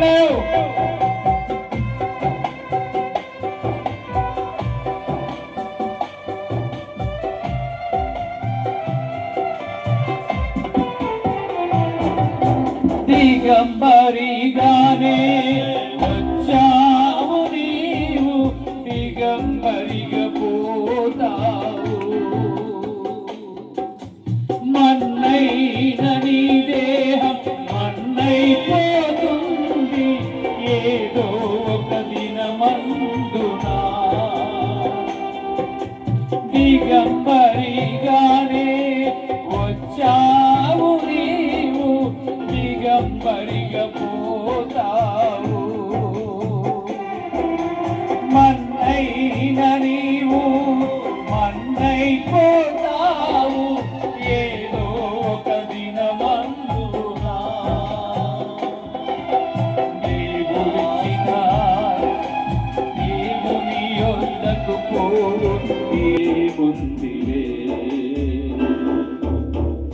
లేవు. దిగంబరిగానే వచ్చావు నీవు, దిగంబరిగా పోతావు. మన్నైన నీ దేహం మన్నైపోతుంది ఏదో ఒక దినమందునా. దిగంబరిగానే వచ్చావు నీవు, దిగంబరిగా పోతావు. మన్నైన నీవు మన్నైపోతావు ఏదో ఒక దినమందునా. దేవుడిచ్చిన దేవుని యొద్దకు పోవు ఏముందిలే.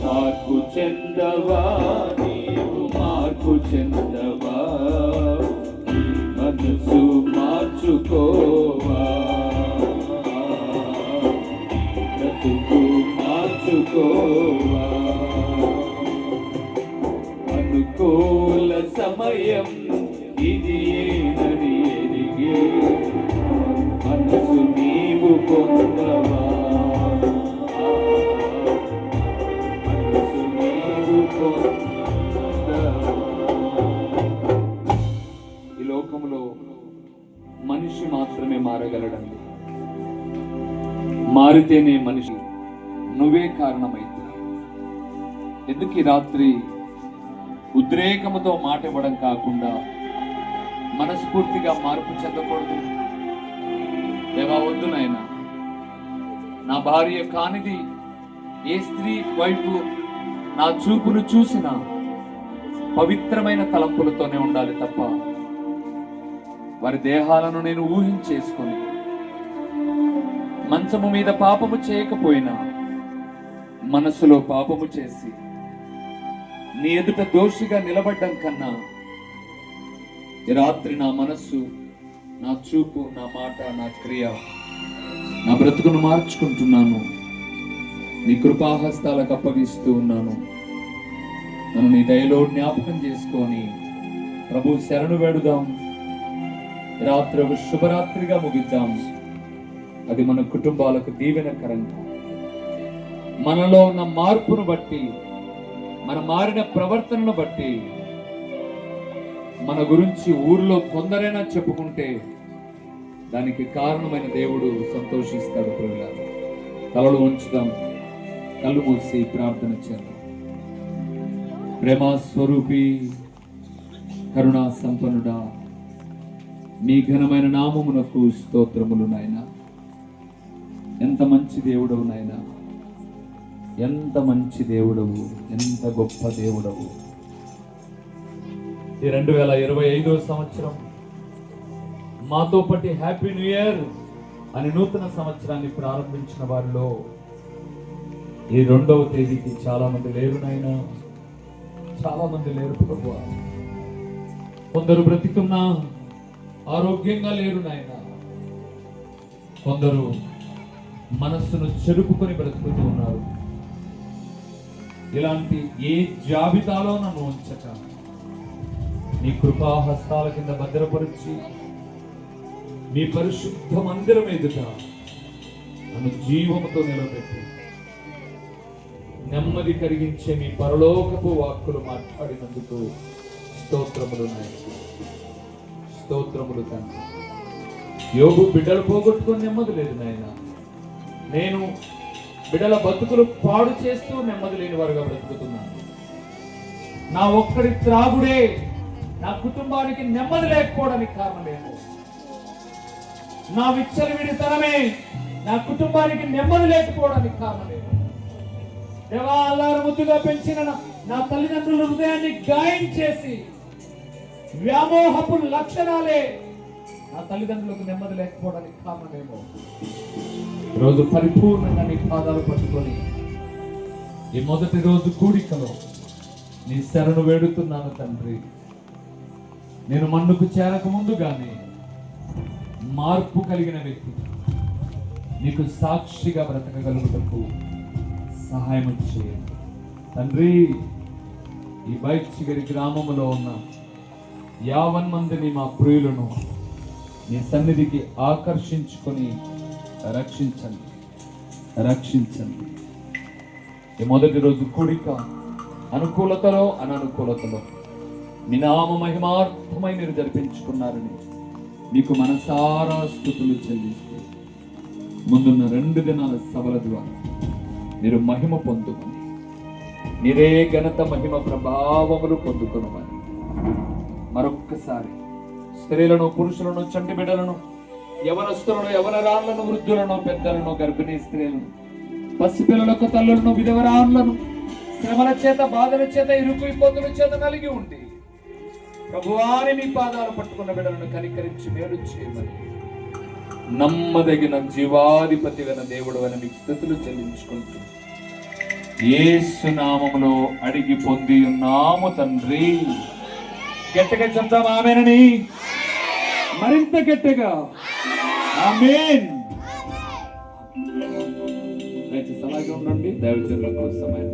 మార్పు చెందవా నీవు, మార్పు చెందవా, నీ మనసు మార్చుకోవా, బ్రతుకు మార్చుకోవా. అనుకూల సమయం ఇది ఏనని ఎరిగి మనసు నీవు పొందవా, మనసు నీవు పొందవా. ఈ లోకంలో మనిషి మాత్రమే మారగలడండి. మారితేనే మనిషి. నువ్వే కారణమైతే. ఎందుకు ఈ రాత్రి ఉద్రేకముతో మాట ఇవ్వడం కాకుండా మనస్ఫూర్తిగా మార్పు చెందకూడదు? దేవా, వద్దు నాయనా, నా భార్య కానిది ఏ స్త్రీ వైపు నా చూపులు చూసినా పవిత్రమైన తలంపులతోనే ఉండాలి తప్ప వారి దేహాలను నేను ఊహించేసుకొని మంచము మీద పాపము చేయకపోయినా మనసులో పాపము చేసి నీ ఎదుట దోషిగా నిలబడ్డం కన్నా ఈ రాత్రి నా మనస్సు, నా చూపు, నా మాట, నా క్రియ, నా బ్రతుకును మార్చుకుంటున్నాను. నీ కృపాహస్తాలకు అప్పగిస్తూ ఉన్నాను. నన్ను నీ దయలో జ్ఞాపకం చేసుకొని ప్రభు శరణు వేడుదాం. రాత్రి ఒక శుభరాత్రిగా ముగిద్దాం. అది మన కుటుంబాలకు దీవెనకరంగా, మనలో ఉన్న మార్పును బట్టి, మన మారిన ప్రవర్తనను బట్టి మన గురించి ఊరిలో కొందరైనా చెప్పుకుంటే దానికి కారణమైన దేవుడు సంతోషిస్తాడు. ప్రియులారా, తలలు ఉంచుదాం, కళ్ళు మూసి ప్రార్థన చేద్దాం. ప్రేమ స్వరూపి, కరుణా సంపన్నుడా, మీ ఘనమైన నామమునకు స్తోత్రములు నాయనా. ఎంత మంచి దేవుడవు నాయనా, ఎంత మంచి దేవుడవు, ఎంత గొప్ప దేవుడవు. ఈ 2025వ సంవత్సరం మాతో పాటు హ్యాపీ న్యూ ఇయర్ అని నూతన సంవత్సరాన్ని ప్రారంభించిన వారిలో ఈ 2వ తేదీకి చాలా మంది లేరు నాయనా, చాలా మంది లేరు ప్రభువా. కొందరు బ్రతికున్నా ఆరోగ్యంగా లేరు నాయన, కొందరు మనస్సును చెరుపుకొని బ్రతుకుతూ ఉన్నారు. ఇలాంటి ఏ జాబితాలో నన్ను ఉంచక నీ కృపాహస్తాల కింద భద్రపరిచి మీ పరిశుద్ధ మందిరం ఎదుట నన్ను జీవముతో నిలబెట్టి నెమ్మది కలిగించే మీ పరలోకపు వాక్కులు మాట్లాడినందుకు స్తోత్రములు నాయన, స్తోత్రములు తండ్రి. యోబు బిడ్డలు పోగొట్టుకొని నెమ్మది లేదు నాయన, నేను బిడ్డల బతుకులు పాడు చేస్తూ నెమ్మది లేని వారుగా బ్రతుకుతున్నాను. నా ఒక్కడి త్రాగుడే నా కుటుంబానికి నెమ్మది లేకపోవడానికి కారణమేమో, నా విచ్చలవిడితనమే నా కుటుంబానికి నెమ్మది లేకపోవడానికి కారణమేమో. దేవా, అల్లారు ముద్దుగా పెంచిన నా తల్లిదండ్రుల హృదయాన్ని గాయం చేసి వ్యామోహపు లక్షణాలే నా తల్లిదండ్రులకు నెమ్మది లేకపోవడానికి కారణమేమో. రోజు పరిపూర్ణంగా నీ పాదాలు పట్టుకొని ఈ మొదటి రోజు కూడికలో నీ శరణు వేడుతున్నాను తండ్రి. నేను మన్నుకు చేరక ముందుగానే మార్పు కలిగిన వ్యక్తి నీకు సాక్షిగా బ్రతకగలుగుటకు సహాయం చేయండి తండ్రి. ఈ బైచిగరి గ్రామంలో ఉన్న 50 మందిని మా ప్రియులను నీ సన్నిధికి ఆకర్షించుకొని రక్షించండి. ఈ మొదటి రోజు కూడిక అనుకూలతలో అననుకూలతలో మీ నామ మహిమార్థమై మీరు జరిపించుకున్నారని మీకు మనసారా స్తుతులు చెల్లిస్తూ ముందున్న 2 దినాల సభల ద్వారా మీరు మహిమ పొందుకొని మీరే ఘనత మహిమ ప్రభావములు పొందుకొనమని మరొక్కసారి స్త్రీలను, పురుషులను, చంటి బిడ్డలను, యవనస్తులను, యవనరాళ్లను, వృద్ధులను, పెద్దలను, గర్భిణీ స్త్రీలను, పసిపిల్లలకు తల్లులను, విధవరాళ్లను, శ్రమల చేత, బాధల చేత, ఇరుకు ఇబ్బందుల చేత నలిగి ఉండి ప్రభువాని మీ పాదాలు పట్టుకున్న బిడ్డలను కనికరించి మేలు చేయమని నమ్మదగిన జీవాధిపతి గల దేవుడు అని మీకు స్తుతులు చెల్లించుకుంటూ యేసు నామములో అడిగి పొంది ఉన్నాము తండ్రి. గట్టిగా చెప్తాం ఆమేనని, మరింత గట్టిగా ఆమేన్. దయచేసి అలాగే ఉండండి. దైవజనులకు సమయం